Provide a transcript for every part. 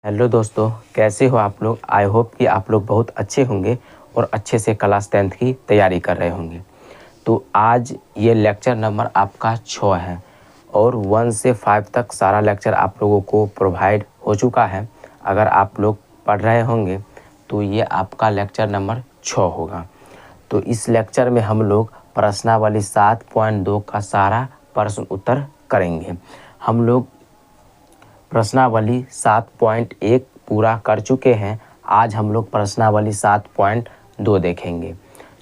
Hello दोस्तों, कैसे हो आप लोग। आई होप कि आप लोग बहुत अच्छे होंगे और अच्छे से क्लास 10th की तैयारी कर रहे होंगे। तो आज ये लेक्चर नंबर आपका 6 है और 1 से 5 तक सारा लेक्चर आप लोगों को प्रोवाइड हो चुका है। अगर आप लोग पढ़ रहे होंगे तो ये आपका लेक्चर नंबर 6 होगा। तो इस लेक्चर में हम लोग प्रश्नावली 7.2 का सारा प्रश्न उत्तर करेंगे। हम लोग प्रश्नावली 7.1 पूरा कर चुके हैं। आज हम लोग प्रश्नावली 7.2 देखेंगे।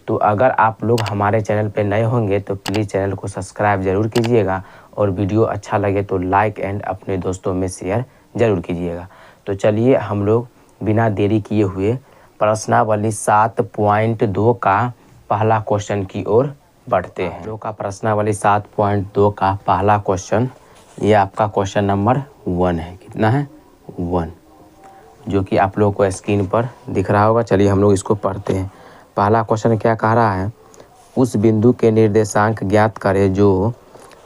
तो अगर आप लोग हमारे चैनल पर नए होंगे तो प्लीज़ चैनल को सब्सक्राइब ज़रूर कीजिएगा और वीडियो अच्छा लगे तो लाइक एंड अपने दोस्तों में शेयर ज़रूर कीजिएगा। तो चलिए हम लोग बिना देरी किए हुए प्रश्नावली 7.2 का पहला क्वेश्चन की ओर बढ़ते हैं। लोग का प्रश्नावली 7.2 का पहला क्वेश्चन, ये आपका क्वेश्चन नंबर 1 है। कितना है? 1, जो कि आप लोगों को स्क्रीन पर दिख रहा होगा। चलिए हम लोग इसको पढ़ते हैं। पहला क्वेश्चन क्या कह रहा है, उस बिंदु के निर्देशांक ज्ञात करें जो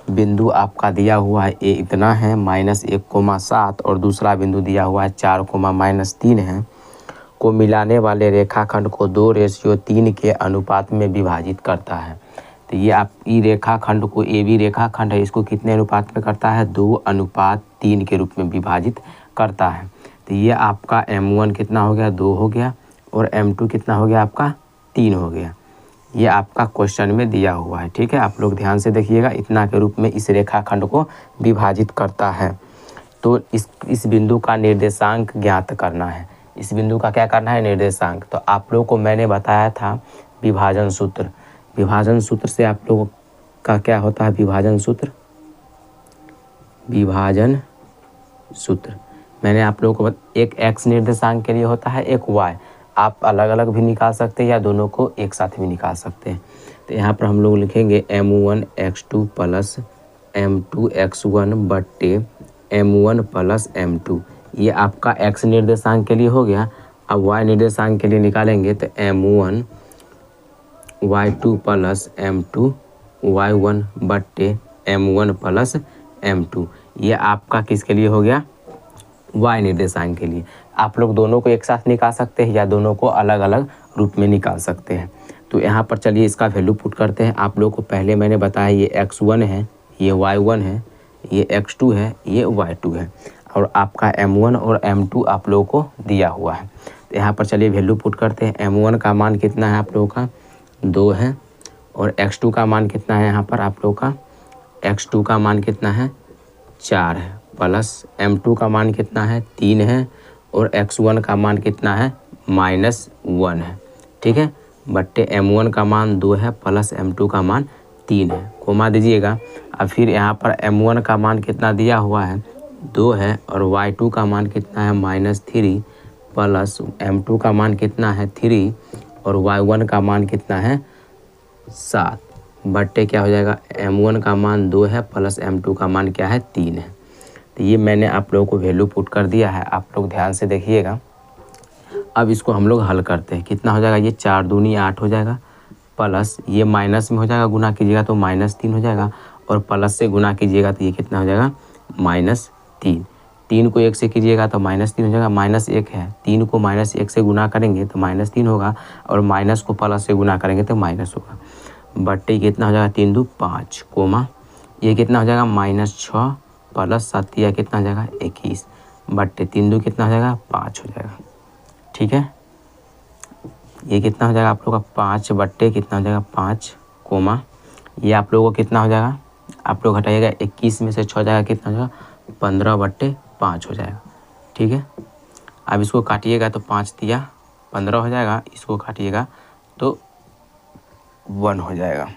बिंदु आपका दिया हुआ है ए इतना है -1,7 और दूसरा बिंदु दिया हुआ है 4,-3 है, को मिलाने वाले रेखाखंड को 2:3 के अनुपात में विभाजित करता है। तो ये आप ई रेखाखंड को, ए बी रेखाखंड है, इसको कितने अनुपात में करता है? 2:3 के रूप में विभाजित करता है। तो ये आपका M1 कितना हो गया? 2 हो गया और M2 कितना हो गया आपका? 3 हो गया। ये आपका क्वेश्चन में दिया हुआ है। ठीक है, आप लोग ध्यान से देखिएगा। इतना के रूप में इस रेखाखंड को विभाजित करता है। तो इस बिंदु का निर्देशांक ज्ञात करना है। इस बिंदु का क्या करना है? निर्देशांक। तो आप लोगों को मैंने बताया था विभाजन सूत्र। विभाजन सूत्र से आप लोगों का क्या होता है? विभाजन सूत्र मैंने आप लोगों को एक x निर्देशांक के लिए होता है, एक y। आप अलग अलग भी निकाल सकते हैं या दोनों को एक साथ भी निकाल सकते हैं। तो यहाँ पर हम लोग लिखेंगे M1x2 प्लस M2x1 बट्टे M1 प्लस M2। ये आपका x निर्देशांक के लिए हो गया। अब y निर्देशांक के लिए निकालेंगे तो M1 y2 plus M2 y1 बट्टे M1 प्लस M2। ये आपका किसके लिए हो गया? y निर्देशांक के लिए। आप लोग दोनों को एक साथ निकाल सकते हैं या दोनों को अलग अलग रूप में निकाल सकते हैं। तो यहाँ पर चलिए इसका वैल्यू पुट करते हैं। आप लोग को पहले मैंने बताया ये x1 है, ये y1 है, ये x2 है, ये y2 है और आपका M1 और M2 आप लोगों को दिया हुआ है। तो यहाँ पर चलिए वैल्यू पुट करते हैं। M1 का मान कितना है आप लोगों का? 2 है और x2 का मान कितना है? यहाँ पर आप लोगों का x2 का मान कितना है? 4 है, प्लस M2 का मान कितना है? 3 है और x1 का मान कितना है? -1 है। ठीक है, बट्टे M1 का मान 2 है प्लस M2 का मान 3 है। कोमा दीजिएगा। अब फिर यहाँ पर M1 का मान कितना दिया हुआ है? 2 है और y2 का मान कितना है? -3 प्लस M2 का मान कितना है? 3 और y1 का मान कितना है? 7 बट्टे क्या हो जाएगा? M1 का मान 2 है प्लस M2 का मान क्या है? 3 है। तो ये मैंने आप लोगों को वैल्यू पुट कर दिया है। आप लोग ध्यान से देखिएगा। अब इसको हम लोग हल करते हैं। कितना हो जाएगा? ये 4 दूनी 8 हो जाएगा, प्लस ये माइनस में हो जाएगा, गुना कीजिएगा तो -3 हो जाएगा और प्लस से गुना कीजिएगा तो ये कितना हो जाएगा? -3। 3 को 1 से कीजिएगा तो -3 हो जाएगा। -1 है, 3 को -1 से गुना करेंगे तो -3 होगा और माइनस को प्लस से गुना करेंगे तो माइनस होगा। बट्टे कितना हो जाएगा? 3 दूनी 5, कोमा ये कितना हो जाएगा? -6 प्लस 7 या कितना हो जाएगा? 21 बट्टे 3 दूनी कितना हो जाएगा? 5 हो जाएगा। ठीक है, ये कितना हो जाएगा आप लोगों का? 5 बट्टे कितना हो जाएगा? 5, कोमा ये आप लोगों को कितना हो जाएगा? आप लोग हटाइएगा, 21 में से 6 हो जाएगा, कितना हो जाएगा? 15/5 हो जाएगा। ठीक है, अब इसको काटिएगा तो 5 दिया 15 हो जाएगा, इसको काटिएगा तो 1 हो जाएगा।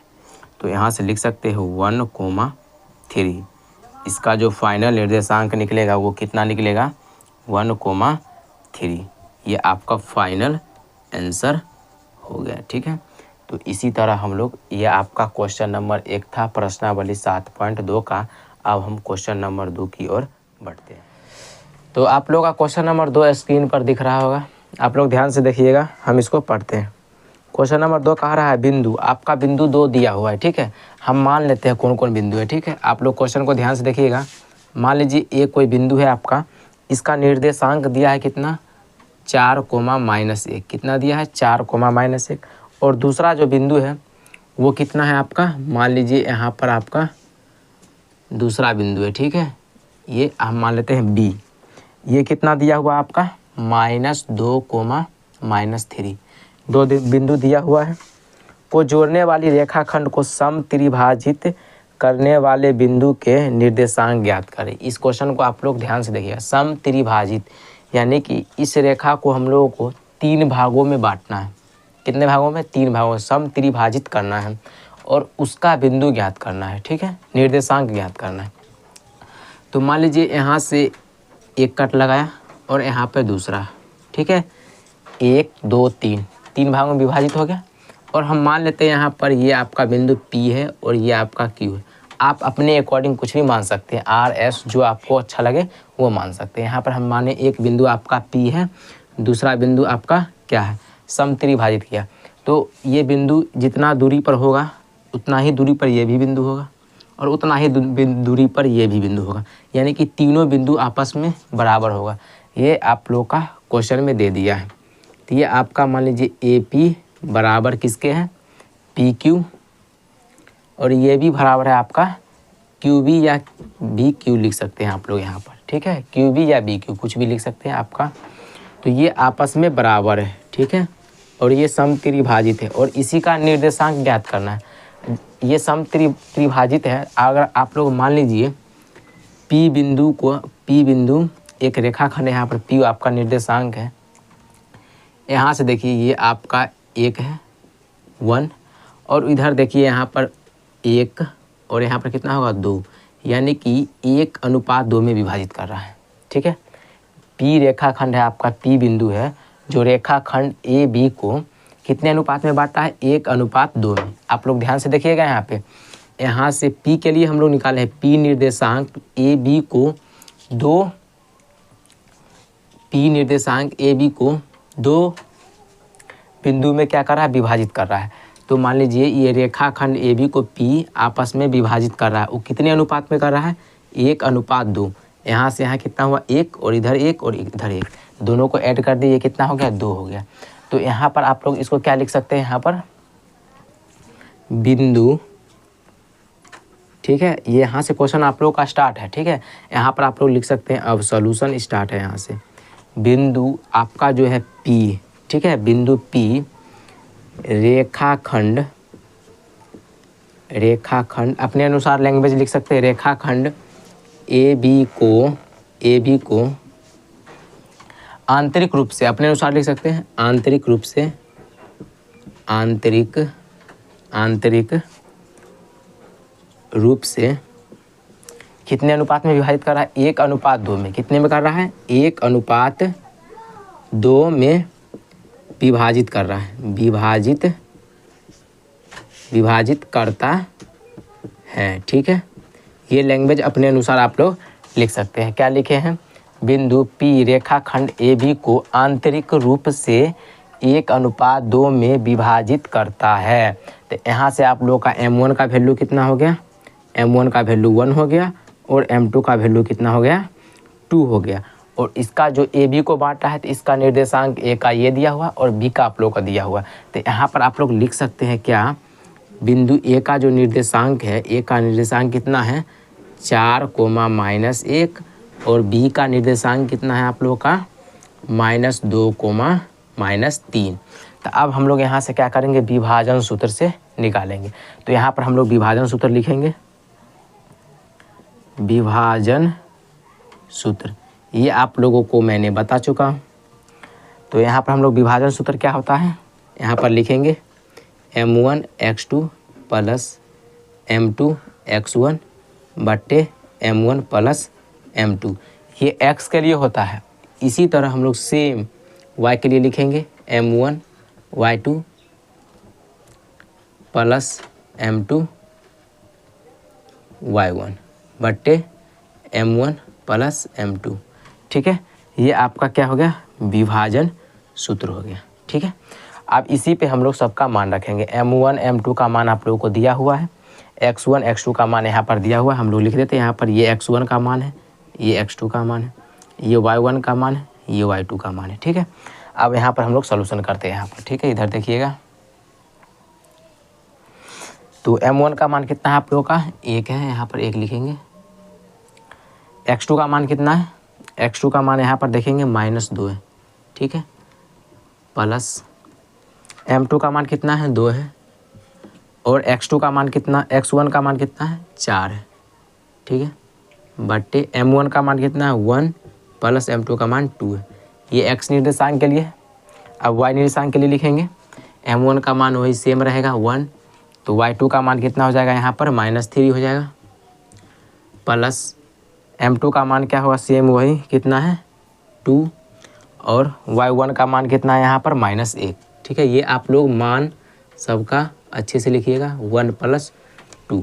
तो यहाँ से लिख सकते हो 1,3। इसका जो फाइनल निर्देशांक निकलेगा वो कितना निकलेगा? 1,3। ये आपका फाइनल आंसर हो गया। ठीक है, तो इसी तरह हम लोग, ये आपका क्वेश्चन नंबर 1 था प्रश्नावली 7.2 का। अब हम क्वेश्चन नंबर 2 की ओर बढ़ते हैं। तो आप लोग का क्वेश्चन नंबर 2 स्क्रीन पर दिख रहा होगा। आप लोग ध्यान से देखिएगा, हम इसको पढ़ते हैं। क्वेश्चन नंबर 2 कह रहा है बिंदु, आपका बिंदु 2 दिया हुआ है। ठीक है, हम मान लेते हैं कौन कौन बिंदु है। ठीक है, आप लोग क्वेश्चन को ध्यान से देखिएगा। मान लीजिए ए कोई बिंदु है आपका इसका निर्देशांक दिया है कितना 4,-1, कितना दिया है 4,-1। और दूसरा जो बिंदु है वो कितना है आपका, मान लीजिए यहाँ पर आपका दूसरा बिंदु है, ठीक है, ये हम मान लेते हैं बी। ये कितना दिया हुआ आपका -2,-3, दो बिंदु दिया हुआ है। को जोड़ने वाली रेखाखंड को समत्रिभाजित करने वाले बिंदु के निर्देशांक ज्ञात करें। इस क्वेश्चन को आप लोग ध्यान से देखिएगा। समत्रिभाजित यानी कि इस रेखा को हम लोगों को 3 भागों में बांटना है। कितने भागों में? 3 भागों में समत्रिभाजित करना है और उसका बिंदु ज्ञात करना है, ठीक है, निर्देशांक ज्ञात करना है। तो मान लीजिए यहाँ से एक कट लगाया और यहाँ पे दूसरा, ठीक है, 1 2 3, 3 भागों में विभाजित हो गया। और हम मान लेते हैं यहाँ पर ये आपका बिंदु P है और ये आपका Q है। आप अपने अकॉर्डिंग कुछ भी मान सकते हैं, R S जो आपको अच्छा लगे वो मान सकते हैं। यहाँ पर हम माने एक बिंदु आपका P है, दूसरा बिंदु आपका क्या है, समत्रिभाजित किया। तो ये बिंदु जितना दूरी पर होगा उतना ही दूरी पर ये भी बिंदु होगा और उतना ही दूरी पर ये भी बिंदु होगा, यानी कि तीनों बिंदु आपस में बराबर होगा। ये आप लोग का क्वेश्चन में दे दिया है। तो ये आपका मान लीजिए AP बराबर किसके हैं, PQ, और ये भी बराबर है आपका QB या BQ लिख सकते हैं आप लोग यहाँ पर, ठीक है, QB या BQ कुछ भी लिख सकते हैं आपका। तो ये आपस में बराबर है, ठीक है, और ये समत्रिभाजित है और इसी का निर्देशांक ज्ञात करना है। ये समत्रिभाजित है। अगर आप लोग मान लीजिए P बिंदु एक रेखाखंड है, यहाँ पर P आपका निर्देशांक है। यहाँ से देखिए ये आपका 1 है 1, और इधर देखिए यहाँ पर 1 और यहाँ पर कितना होगा 2, यानी कि 1:2 में विभाजित कर रहा है, ठीक है। P रेखाखंड है आपका, P बिंदु है जो रेखाखंड AB को कितने अनुपात में बांटता है, 1:2 में। आप लोग ध्यान से देखिएगा यहाँ पे, यहाँ से P के लिए हम लोग निकाले हैं P निर्देशांक AB को 2 बिंदु में क्या कर रहा है, विभाजित कर रहा है। तो मान लीजिए ये रेखाखंड AB को P आपस में विभाजित कर रहा है, वो कितने अनुपात में कर रहा है, 1:2। यहाँ से यहाँ कितना हुआ 1 और इधर 1 और इधर 1, दोनों को ऐड कर दिए, ये कितना हो गया 2 हो गया। तो यहाँ पर आप लोग इसको क्या लिख सकते हैं, यहाँ पर बिंदु, ठीक है, ये यहाँ से क्वेश्चन आप लोग का स्टार्ट है, ठीक है। यहाँ पर आप लोग लिख सकते हैं, अब सॉल्यूशन स्टार्ट है। यहाँ से बिंदु आपका जो है P, ठीक है, बिंदु P रेखाखंड अपने अनुसार लैंग्वेज लिख सकते हैं। रेखाखंड AB को आंतरिक रूप से अपने अनुसार लिख सकते हैं, आंतरिक रूप से कितने अनुपात में विभाजित कर रहा है, 1:2 में। कितने में कर रहा है, 1:2 में विभाजित कर रहा है, विभाजित करता है, ठीक है। ये लैंग्वेज अपने अनुसार आप लोग लिख सकते हैं। क्या लिखे हैं, बिंदु P रेखाखंड AB को आंतरिक रूप से 1:2 में विभाजित करता है। तो यहाँ से आप लोग का M1 का वैल्यू कितना हो गया, M1 का वैल्यू 1 हो गया और M2 का वैल्यू कितना हो गया, 2 हो गया। और इसका जो AB को बांटा है तो इसका निर्देशांक A का ये दिया हुआ और B का आप लोग का दिया हुआ। तो यहाँ पर आप लोग लिख सकते हैं क्या, बिंदु A का जो निर्देशांक है, A का निर्देशांक कितना है 4,-1 और B का निर्देशांक कितना है आप लोगों का -2,-3। तो अब हम लोग यहाँ से क्या करेंगे, विभाजन सूत्र से निकालेंगे। तो यहाँ पर हम लोग विभाजन सूत्र लिखेंगे। विभाजन सूत्र ये आप लोगों को मैंने बता चुका हूँ। तो यहाँ पर हम लोग विभाजन सूत्र क्या होता है, यहाँ पर लिखेंगे M1x2 + M2x1 बट्टे M1 + M2। ये x के लिए होता है। इसी तरह हम लोग सेम y के लिए लिखेंगे M1y2 + M2y1 बट्टे M1 + M2, ठीक है। ये आपका क्या हो गया, विभाजन सूत्र हो गया, ठीक है। अब इसी पे हम लोग सबका मान रखेंगे। M1 M2 का मान आप लोगों को दिया हुआ है, x1 x2 का मान यहाँ पर दिया हुआ है, हम लोग लिख देते हैं। यहाँ पर ये x1 का मान है, ये x2 का मान है। ये y1 का मान है, ये y2 का मान है, ठीक है। अब यहाँ पर हम लोग सोल्यूशन करते हैं यहाँ पर, ठीक है। इधर देखिएगा, तो m1 का मान कितना है आप लोगों का, 1 है, यहाँ पर 1 लिखेंगे। x2 का मान कितना है, x2 का मान यहाँ पर देखेंगे -2 है, ठीक है, प्लस m2 का मान कितना है, 2 है, और x2 का मान कितना, x1 का मान कितना है, 4 है, ठीक है, बटे m1 का मान कितना है, 1 प्लस m2 का मान 2 है। ये x निर्देशांक के लिए है। अब y निर्देशांक के लिए लिखेंगे, m1 का मान वही सेम रहेगा 1, तो y2 का मान कितना हो जाएगा यहाँ पर -3 हो जाएगा, प्लस m2 का मान क्या होगा, सेम वही कितना है 2, और y1 का मान कितना है यहाँ पर -1, ठीक है। ये आप लोग मान सबका अच्छे से लिखिएगा, 1 + 2।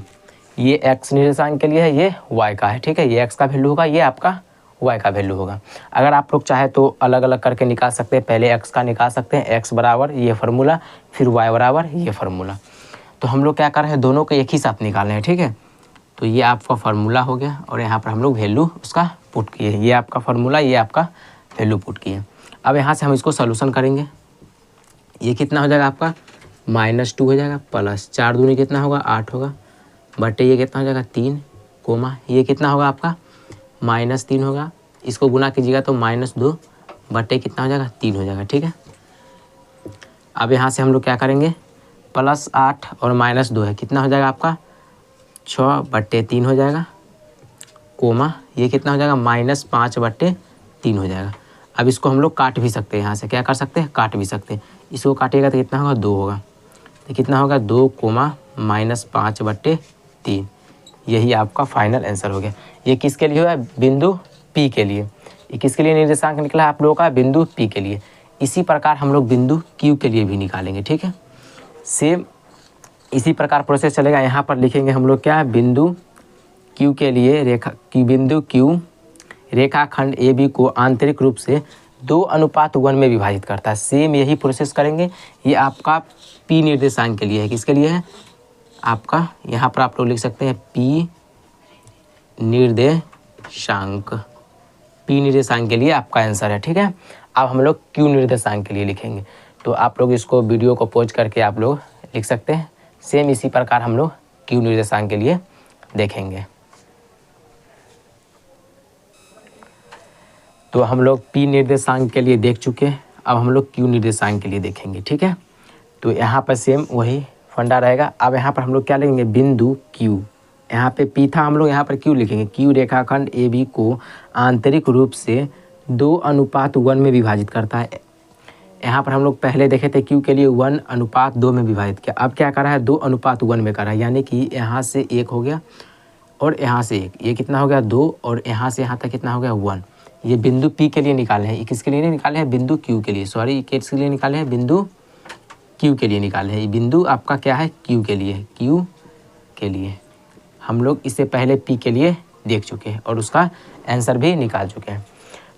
ये x निर्देशांक के लिए है, ये y का है, ठीक है। ये x का वैल्यू होगा, ये आपका y का वैल्यू होगा। अगर आप लोग चाहे तो अलग अलग करके निकाल सकते हैं, पहले x का निकाल सकते हैं, x बराबर ये फार्मूला, फिर y बराबर ये फार्मूला। तो हम लोग क्या कर रहे हैं, दोनों को एक ही साथ निकाल रहे हैं, ठीक है। तो ये आपका फार्मूला हो गया, और यहाँ पर हम लोग वैल्यू उसका पुट किए, ये आपका फार्मूला, ये आपका वैल्यू पुट किए। अब यहाँ से हम इसको सोल्यूशन करेंगे। ये कितना हो जाएगा आपका -2 हो जाएगा, प्लस 4 दूनी कितना होगा, 8 होगा, बटे ये कितना हो जाएगा 3, कोमा ये कितना होगा आपका -3 होगा, इसको गुना कीजिएगा तो -2 बटे कितना हो जाएगा 3 हो जाएगा, ठीक है। अब यहाँ से हम लोग क्या करेंगे, +8 और -2 है, कितना हो जाएगा आपका 6 बटे 3 हो जाएगा, कोमा ये कितना हो जाएगा -5 बटे 3 हो जाएगा। अब इसको हम लोग काट भी सकते हैं, यहाँ से क्या कर सकते हैं, काट भी सकते हैं। इसको काटिएगा तो कितना होगा 2 होगा, तो कितना होगा 2, -5 बटे 3। यही आपका फाइनल आंसर हो गया। ये किसके लिए हुआ, बिंदु P के लिए। ये किसके लिए निर्देशांक निकला है आप लोगों का, बिंदु P के लिए। इसी प्रकार हम लोग बिंदु Q के लिए भी निकालेंगे, ठीक है। सेम इसी प्रकार प्रोसेस चलेगा। यहाँ पर लिखेंगे हम लोग क्या, बिंदु Q के लिए रेखा की, बिंदु Q रेखाखंड AB को आंतरिक रूप से 2:1 में विभाजित करता है। सेम यही प्रोसेस करेंगे। ये आपका P निर्देशांक के लिए है, किसके लिए है आपका, यहाँ पर आप लोग लिख सकते हैं P निर्देशांक, P निर्देशांक के लिए आपका आंसर है, ठीक है। अब हम लोग Q निर्देशांक के लिए लिखेंगे, तो आप लोग इसको वीडियो को पॉज करके आप लोग लिख सकते हैं। सेम इसी प्रकार हम लोग Q निर्देशांक के लिए देखेंगे। तो हम लोग P निर्देशांक के लिए देख चुके हैं, अब हम लोग Q निर्देशांक के लिए देखेंगे, ठीक है। तो यहाँ पर सेम वही फंडा रहेगा। अब यहाँ पर हम लोग क्या लिखेंगे, बिंदु Q, यहाँ पे P था, हम लोग यहाँ पर Q लिखेंगे। Q रेखाखंड AB को आंतरिक रूप से 2:1 में विभाजित करता है। यहाँ पर हम लोग पहले देखे थे Q के लिए 1:2 में विभाजित किया, अब क्या कर रहा है 2:1 में कर रहा है, यानी कि यहाँ से 1 हो गया और यहाँ से 1, ये कितना हो गया 2, और यहाँ से यहाँ तक कितना हो गया 1। ये बिंदु P के लिए निकाले हैं, किसके लिए नहीं निकाले हैं, बिंदु Q के लिए, सॉरी किसके लिए निकाले हैं, बिंदु Q के लिए निकाले हैं। ये बिंदु आपका क्या है, Q के लिए, Q के लिए हम लोग इससे पहले P के लिए देख चुके हैं और उसका आंसर भी निकाल चुके हैं।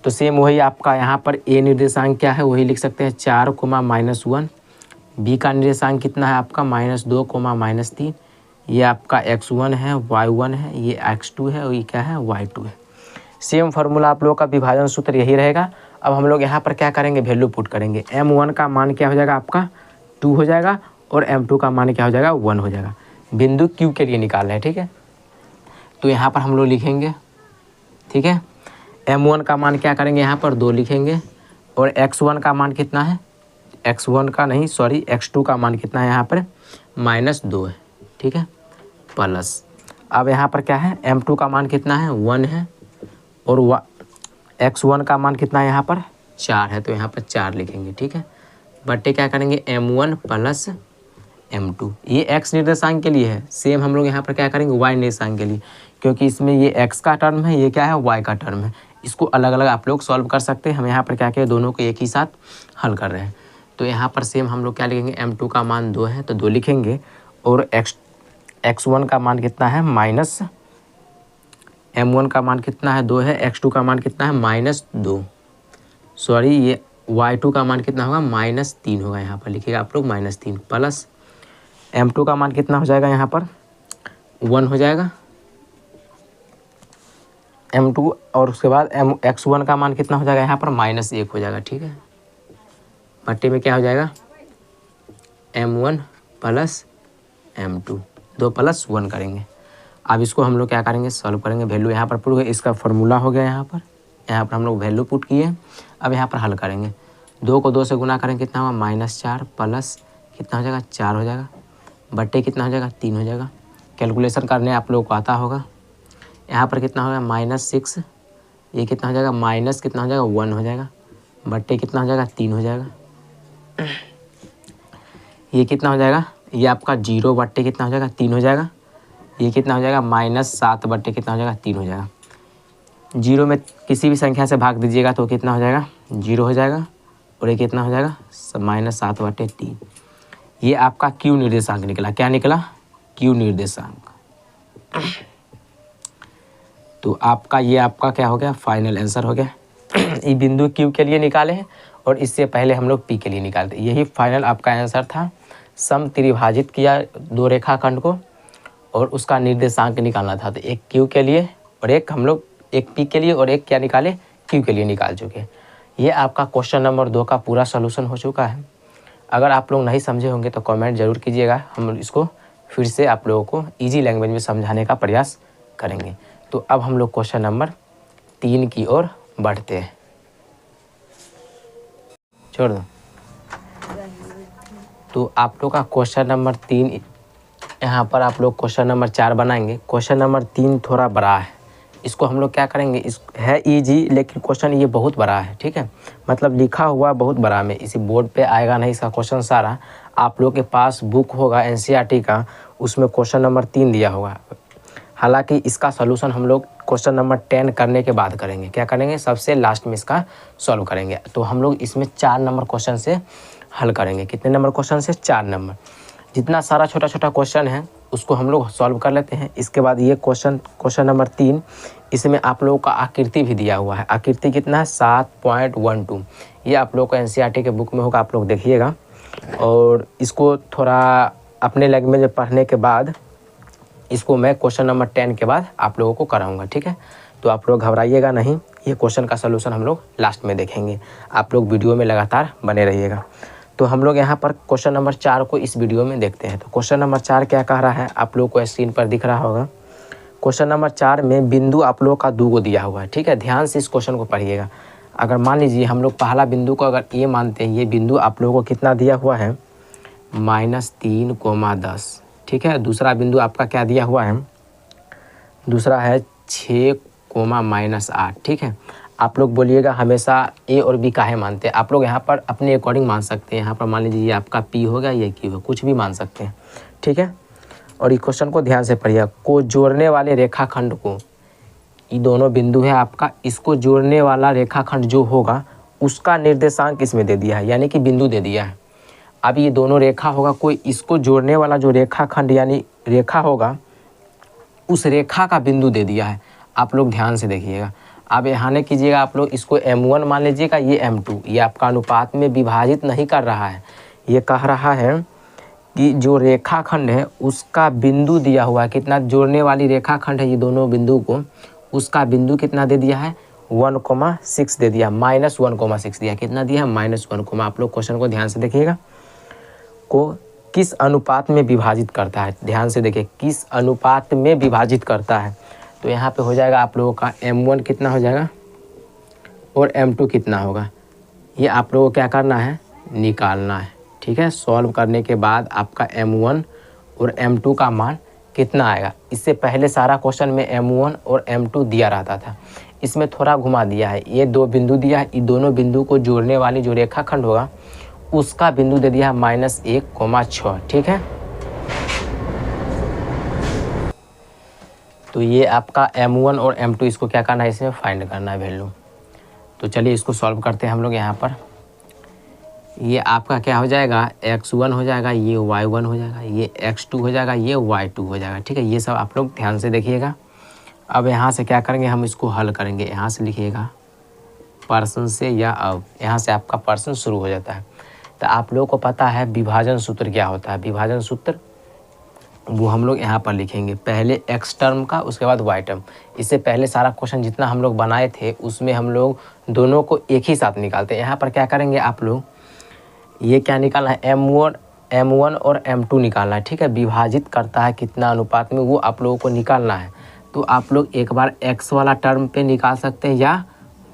तो सेम वही आपका यहाँ पर A निर्देशांक क्या है, वही लिख सकते हैं 4, -1। B का निर्देशांक कितना है आपका -2, -3। ये आपका x1 है, y1 है, ये x2 है, और ये क्या है y2 है। सेम फार्मूला आप लोगों का विभाजन सूत्र यही रहेगा। अब हम लोग यहाँ पर क्या करेंगे, वैल्यू पुट करेंगे। m1 का मान क्या हो जाएगा आपका 2 हो जाएगा, और m2 का मान क्या हो जाएगा 1 हो जाएगा। बिंदु Q के लिए निकाल रहे हैं, ठीक है। तो यहाँ पर हम लोग लिखेंगे, ठीक है। m1 का मान क्या करेंगे, यहाँ पर 2 लिखेंगे, और x1 का मान कितना है, x1 का नहीं सॉरी x2 का मान कितना है यहाँ पर -2 है, ठीक है, प्लस अब यहाँ पर क्या है m2 का मान कितना है 1 है, और x1 का मान कितना है यहाँ पर 4 है, तो यहाँ पर 4 लिखेंगे, ठीक है। बट्टे क्या करेंगे m1 + m2, ये x निर्देशांक के लिए है। सेम हम लोग यहाँ पर क्या करेंगे y निर्देशांक के लिए, क्योंकि इसमें ये x का टर्म है, ये क्या है y का टर्म है। इसको अलग अलग आप लोग सॉल्व कर सकते हैं। हम यहाँ पर क्या किया, दोनों को एक ही साथ हल कर रहे हैं। तो यहाँ पर सेम हम लोग क्या लिखेंगे, m2 का मान 2 है तो 2 लिखेंगे, और x1 का मान कितना है m1 का मान कितना है 2 है, x2 का मान कितना है -2, सॉरी ये y2 का मान कितना होगा -3 होगा, यहाँ पर लिखिएगा आप लोग -3, प्लस m2 का मान कितना हो जाएगा यहाँ पर 1 हो जाएगा, m2 और उसके बाद x1 का मान कितना हो जाएगा यहाँ पर -1 हो जाएगा, ठीक है। बट्टे में क्या हो जाएगा m1 प्लस m2, 2 + 1 करेंगे। अब इसको हम लोग क्या करेंगे, सॉल्व करेंगे। वैल्यू यहाँ पर पुट, इसका फॉर्मूला हो गया यहाँ पर हम लोग वैल्यू पुट किए। अब यहाँ पर हल करेंगे, 2 को 2 से गुना करेंगे कितना होगा -4 प्लस कितना हो जाएगा 4 हो जाएगा, बट्टे कितना हो जाएगा 3 हो जाएगा। कैलकुलेशन करने आप लोगों को आता होगा। यहाँ पर कितना होगा -6, ये कितना हो जाएगा माइनस कितना हो जाएगा 1 हो जाएगा, बट्टे कितना हो जाएगा 3 हो जाएगा। ये कितना हो जाएगा, ये आपका 0 बट्टे कितना हो जाएगा 3 हो जाएगा। ये कितना हो जाएगा -7 बट्टे कितना हो जाएगा 3 हो जाएगा। 0 में किसी भी संख्या से भाग दीजिएगा तो कितना हो जाएगा 0 हो जाएगा, और ये कितना हो जाएगा -7 बट्टे 3। ये आपका क्यू निर्देशांक निकला। क्या निकला, क्यू निर्देशांक। तो आपका ये आपका क्या हो गया, फाइनल आंसर हो गया। ये बिंदु क्यू के लिए निकाले हैं और इससे पहले हम लोग पी के लिए निकालते। यही फाइनल आपका आंसर था। सम त्रिभाजित किया 2 रेखाखंड को और उसका निर्देशांक निकालना था। तो एक क्यू के लिए और एक हम लोग एक पी के लिए और एक क्या निकाले, क्यू के लिए निकाल चुके। ये आपका क्वेश्चन नंबर 2 का पूरा सॉल्यूशन हो चुका है। अगर आप लोग नहीं समझे होंगे तो कमेंट जरूर कीजिएगा, हम इसको फिर से आप लोगों को इजी लैंग्वेज में समझाने का प्रयास करेंगे। तो अब हम लोग क्वेश्चन नंबर 3 की ओर बढ़ते हैं। छोड़ दो। तो आप लोग का क्वेश्चन नंबर 3, यहाँ पर आप लोग क्वेश्चन नंबर 4 बनाएंगे। क्वेश्चन नंबर 3 थोड़ा बड़ा है, इसको हम लोग क्या करेंगे, इस है इजी लेकिन क्वेश्चन ये बहुत बड़ा है, ठीक है। मतलब लिखा हुआ बहुत बड़ा में, इसी बोर्ड पे आएगा नहीं इसका क्वेश्चन सारा। आप लोग के पास बुक होगा एनसीईआरटी का, उसमें क्वेश्चन नंबर 3 दिया होगा। हालांकि इसका सॉल्यूशन हम लोग क्वेश्चन नंबर 10 करने के बाद करेंगे। क्या करेंगे, सबसे लास्ट में इसका सॉल्व करेंगे। तो हम लोग इसमें 4 नंबर क्वेश्चन से हल करेंगे। कितने नंबर क्वेश्चन से, 4 नंबर। जितना सारा छोटा छोटा क्वेश्चन है उसको हम लोग सॉल्व कर लेते हैं। इसके बाद ये क्वेश्चन नंबर 3, इसमें आप लोगों का आकृति भी दिया हुआ है। आकृति कितना है 7.12। ये आप लोग को एनसीईआरटी के बुक में होगा, आप लोग देखिएगा। और इसको थोड़ा अपने लैंग्वेज में पढ़ने के बाद इसको मैं क्वेश्चन नंबर 10 के बाद आप लोगों को कराऊंगा, ठीक है। तो आप लोग घबराइएगा नहीं, ये क्वेश्चन का सलूशन हम लोग लास्ट में देखेंगे। आप लोग वीडियो में लगातार बने रहिएगा। तो हम लोग यहाँ पर क्वेश्चन नंबर 4 को इस वीडियो में देखते हैं। तो क्वेश्चन नंबर 4 क्या कह रहा है, आप लोग को स्क्रीन पर दिख रहा होगा। क्वेश्चन नंबर 4 में बिंदु आप लोग का 2 को दिया हुआ है, ठीक है। ध्यान से इस क्वेश्चन को पढ़िएगा। अगर मान लीजिए हम लोग पहला बिंदु को अगर ये मानते हैं, ये बिंदु आप लोगों को कितना दिया हुआ है -3,10, ठीक है। दूसरा बिंदु आपका क्या दिया हुआ है, दूसरा है 6,-8, ठीक है। आप लोग बोलिएगा हमेशा ए और बी काहे मानते हैं। आप लोग यहाँ पर अपने अकॉर्डिंग मान सकते हैं। यहाँ पर मान लीजिए ये आपका पी हो गया, ये क्यू हो, कुछ भी मान सकते हैं, ठीक है। और इस क्वेश्चन को ध्यान से पढ़िए। को जोड़ने वाले रेखाखंड को, ये दोनों बिंदु है आपका, इसको जोड़ने वाला रेखाखंड जो होगा उसका निर्देशांक इसमें दे दिया है, यानी कि बिंदु दे दिया है। अब ये दोनों रेखा होगा, कोई इसको जोड़ने वाला जो रेखाखंड यानी रेखा होगा उस रेखा का बिंदु दे दिया है। आप लोग ध्यान से देखिएगा। अब यहाँ ने कीजिएगा, आप लोग इसको M1 मान लीजिएगा, ये M2, ये आपका अनुपात में विभाजित नहीं कर रहा है। ये कह रहा है कि जो रेखाखंड है उसका बिंदु दिया हुआ है, कितना जोड़ने वाली रेखाखंड है ये दोनों बिंदु को, उसका बिंदु कितना दे दिया है 1,6 दे दिया, -1,6 दिया। कितना दिया है -1, आप लोग क्वेश्चन को ध्यान से देखिएगा। को किस अनुपात में विभाजित करता है, ध्यान से देखिए, किस अनुपात में विभाजित करता है। तो यहाँ पे हो जाएगा आप लोगों का M1 कितना हो जाएगा और M2 कितना होगा, ये आप लोगों को क्या करना है, निकालना है, ठीक है। सॉल्व करने के बाद आपका M1 और M2 का मान कितना आएगा। इससे पहले सारा क्वेश्चन में M1 और M2 दिया रहता था, इसमें थोड़ा घुमा दिया है। ये 2 बिंदु दिया है, ये दोनों बिंदु को जोड़ने वाली जो रेखाखंड होगा उसका बिंदु दे दिया है -1,6, ठीक है। तो ये आपका M1 और M2 इसको क्या करना है, इसमें फाइंड करना है वैल्यू। तो चलिए इसको सॉल्व करते हैं हम लोग। यहाँ पर ये आपका क्या हो जाएगा, x1 हो जाएगा, ये y1 हो जाएगा, ये x2 हो जाएगा, ये y2 हो जाएगा, ठीक है। ये सब आप लोग ध्यान से देखिएगा। अब यहाँ से क्या करेंगे, हम इसको हल करेंगे। यहाँ से लिखिएगा पर्सन से, या अब यहाँ से आपका पर्सन शुरू हो जाता है। तो आप लोगों को पता है विभाजन सूत्र क्या होता है। विभाजन सूत्र वो हम लोग यहाँ पर लिखेंगे, पहले x टर्म का उसके बाद y टर्म। इससे पहले सारा क्वेश्चन जितना हम लोग बनाए थे उसमें हम लोग दोनों को एक ही साथ निकालते हैं। यहाँ पर क्या करेंगे आप लोग, ये क्या निकालना है, m1 और m2 निकालना है, ठीक है। विभाजित करता है कितना अनुपात में वो आप लोगों को निकालना है। तो आप लोग एक बार x वाला टर्म पे निकाल सकते हैं या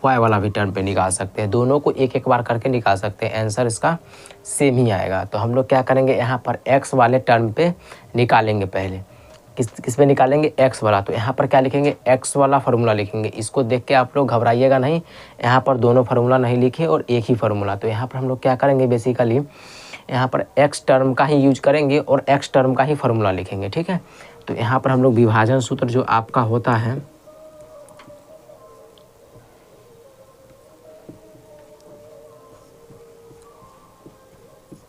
y वाला भी टर्म पे निकाल सकते हैं, दोनों को एक एक बार करके निकाल सकते हैं, आंसर इसका सेम ही आएगा। तो हम लोग क्या करेंगे, यहाँ पर x वाले टर्म पे निकालेंगे पहले। किस पे निकालेंगे, x वाला। तो यहाँ पर क्या लिखेंगे, x वाला फार्मूला लिखेंगे। इसको देख के आप लोग घबराइएगा नहीं, यहाँ पर दोनों फार्मूला नहीं लिखे और एक ही फार्मूला। तो यहाँ पर हम लोग क्या करेंगे, बेसिकली यहाँ पर x टर्म का ही यूज करेंगे और x टर्म का ही फार्मूला लिखेंगे, ठीक है। तो यहाँ पर हम लोग विभाजन सूत्र जो आपका होता है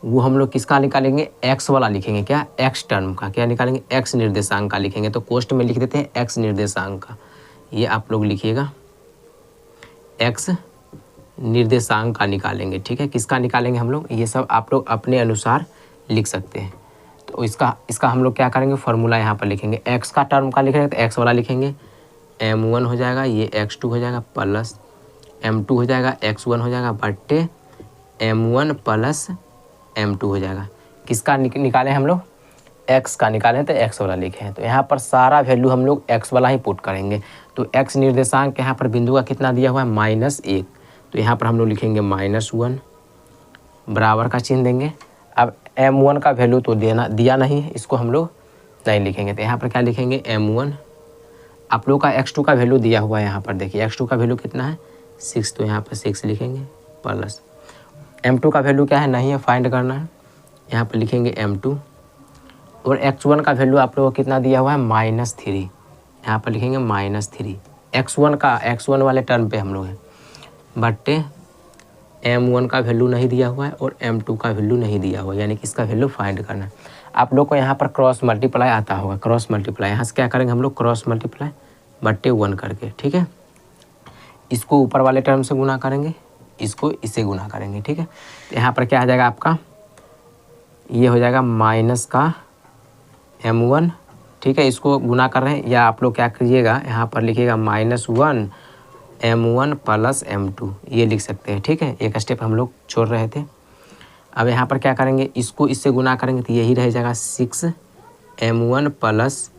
वो हम लोग किसका निकालेंगे, x वाला लिखेंगे। क्या, x टर्म का क्या निकालेंगे, x निर्देशांक का लिखेंगे। तो कोष्ठ में लिख देते हैं x निर्देशांक का, ये आप लोग लिखिएगा, x निर्देशांक का निकालेंगे, ठीक है। किसका निकालेंगे हम लोग, ये सब आप लोग अपने अनुसार लिख सकते हैं। तो इसका हम लोग क्या करेंगे, फार्मूला यहाँ पर लिखेंगे। x का टर्म का लिखेंगे तो x वाला लिखेंगे, m1 हो जाएगा, ये x2 हो जाएगा, प्लस m2 हो जाएगा, x1 हो जाएगा, बट्टे m1 प्लस m2 हो जाएगा। किसका निकालें हम लोग, x का निकालें तो x वाला लिखे हैं। तो यहाँ पर सारा वैल्यू हम लोग x वाला ही पुट करेंगे। तो x निर्देशांक यहाँ पर बिंदु का कितना दिया हुआ है, -1। तो यहाँ पर हम लोग लिखेंगे -1, बराबर का चिन्ह देंगे। अब m1 का वैल्यू तो दिया नहीं है, इसको हम लोग नहीं लिखेंगे। तो यहाँ पर क्या लिखेंगे, m1। आप लोग का x2 का वैल्यू दिया हुआ है, यहाँ पर देखिए x2 का वैल्यू कितना है, 6। तो यहाँ पर 6 लिखेंगे, प्लस m2 का वैल्यू क्या है, नहीं है, फाइंड करना है। यहाँ पर लिखेंगे m2 और x1 का वैल्यू आप लोगों को कितना दिया हुआ है, -3। यहाँ पर लिखेंगे -3। x1 वाले टर्म पे हम लोग हैं, बट्टे m1 का वैल्यू नहीं दिया हुआ है और m2 का वैल्यू नहीं दिया हुआ है, यानी कि इसका वैल्यू फाइंड करना है। आप लोग को यहाँ पर क्रॉस मल्टीप्लाई आता होगा, क्रॉस मल्टीप्लाई यहाँ से क्या करेंगे हम लोग, क्रॉस मल्टीप्लाई बट्टे 1 करके, ठीक है। इसको ऊपर वाले टर्म से गुना करेंगे, इसको इससे गुना करेंगे, ठीक है। तो यहाँ पर क्या आ जाएगा आपका, ये हो जाएगा माइनस का m1, ठीक है। इसको गुना कर रहे हैं, या आप लोग क्या करिएगा, यहाँ पर लिखिएगा -1 m1 प्लस m2, ये लिख सकते हैं, ठीक है। एक स्टेप हम लोग छोड़ रहे थे। अब यहाँ पर क्या करेंगे, इसको इससे गुना करेंगे तो यही रह जाएगा 6 m1 प्लस,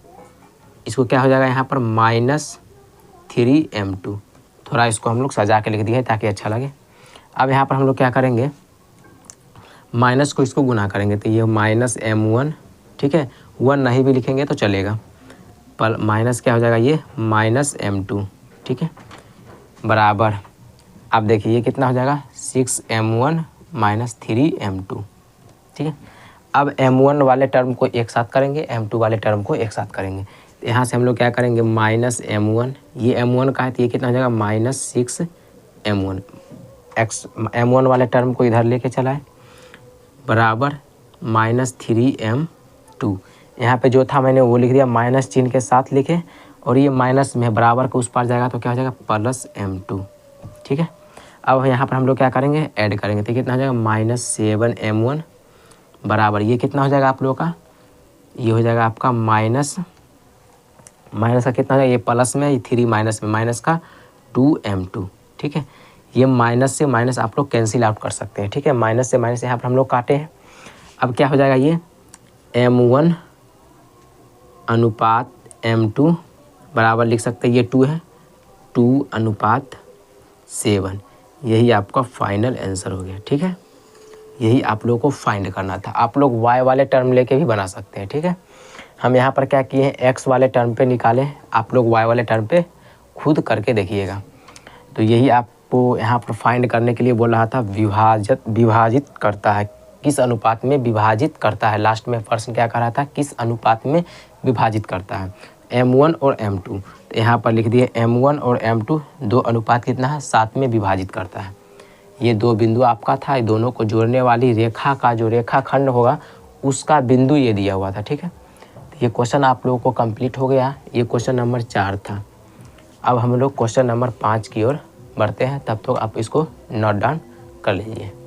इसको क्या हो जाएगा यहाँ पर -3 m2। थोड़ा इसको हम लोग सजा के लिख दिए ताकि अच्छा लगे। अब यहाँ पर हम लोग क्या करेंगे, माइनस को इसको गुना करेंगे तो ये -m1, ठीक है। 1 नहीं भी लिखेंगे तो चलेगा, पर माइनस क्या हो जाएगा, ये -m2, ठीक है, बराबर। अब देखिए ये कितना हो जाएगा, 6m1 -3m2, ठीक है। अब m1 वाले टर्म को एक साथ करेंगे, m2 वाले टर्म को एक साथ करेंगे। तो यहाँ से हम लोग क्या करेंगे, -m1, ये m1 का है तो ये कितना हो जाएगा, -6m1। m1 वाले टर्म को इधर लेके चलाए, बराबर -3m2। यहाँ पे जो था मैंने वो लिख दिया, माइनस चिन्ह के साथ लिखे, और ये माइनस में बराबर को उस पार जाएगा तो क्या हो जाएगा, +m2, ठीक है। अब यहाँ पर हम लोग क्या करेंगे, ऐड करेंगे तो कितना हो जाएगा, -7m1 बराबर, ये कितना हो जाएगा आप लोगों का, ये हो जाएगा आपका माइनस का कितना हो जाएगा, ये प्लस में, ये 3 माइनस में, माइनस का 2m2, ठीक है। ये माइनस से माइनस आप लोग कैंसिल आउट कर सकते हैं, ठीक है। माइनस से माइनस यहाँ पर हम लोग काटे हैं। अब क्या हो जाएगा, ये m1 अनुपात m2 बराबर लिख सकते हैं, ये 2 है, 2:7। यही आपका फाइनल आंसर हो गया, ठीक है। यही आप लोगों को फाइंड करना था। आप लोग y वाले टर्म लेके भी बना सकते हैं, ठीक है। हम यहाँ पर क्या किए हैं, x वाले टर्म पे निकाले, आप लोग y वाले टर्म पे खुद करके देखिएगा। तो यही आपको यहाँ पर फाइंड करने के लिए बोल रहा था, विभाजित करता है, किस अनुपात में विभाजित करता है। लास्ट में प्रश्न क्या कर रहा था, किस अनुपात में विभाजित करता है, m1 और m2। तो यहाँ पर लिख दिए m1 और m2 दो अनुपात कितना है, 7 में विभाजित करता है। ये 2 बिंदु आपका था, दोनों को जोड़ने वाली रेखा का जो रेखाखंड होगा उसका बिंदु ये दिया हुआ था, ठीक है। तो ये क्वेश्चन आप लोगों को कंप्लीट हो गया। ये क्वेश्चन नंबर 4 था। अब हम लोग क्वेश्चन नंबर 5 की ओर बढ़ते हैं, तब तक आप इसको नोट डाउन कर लीजिए।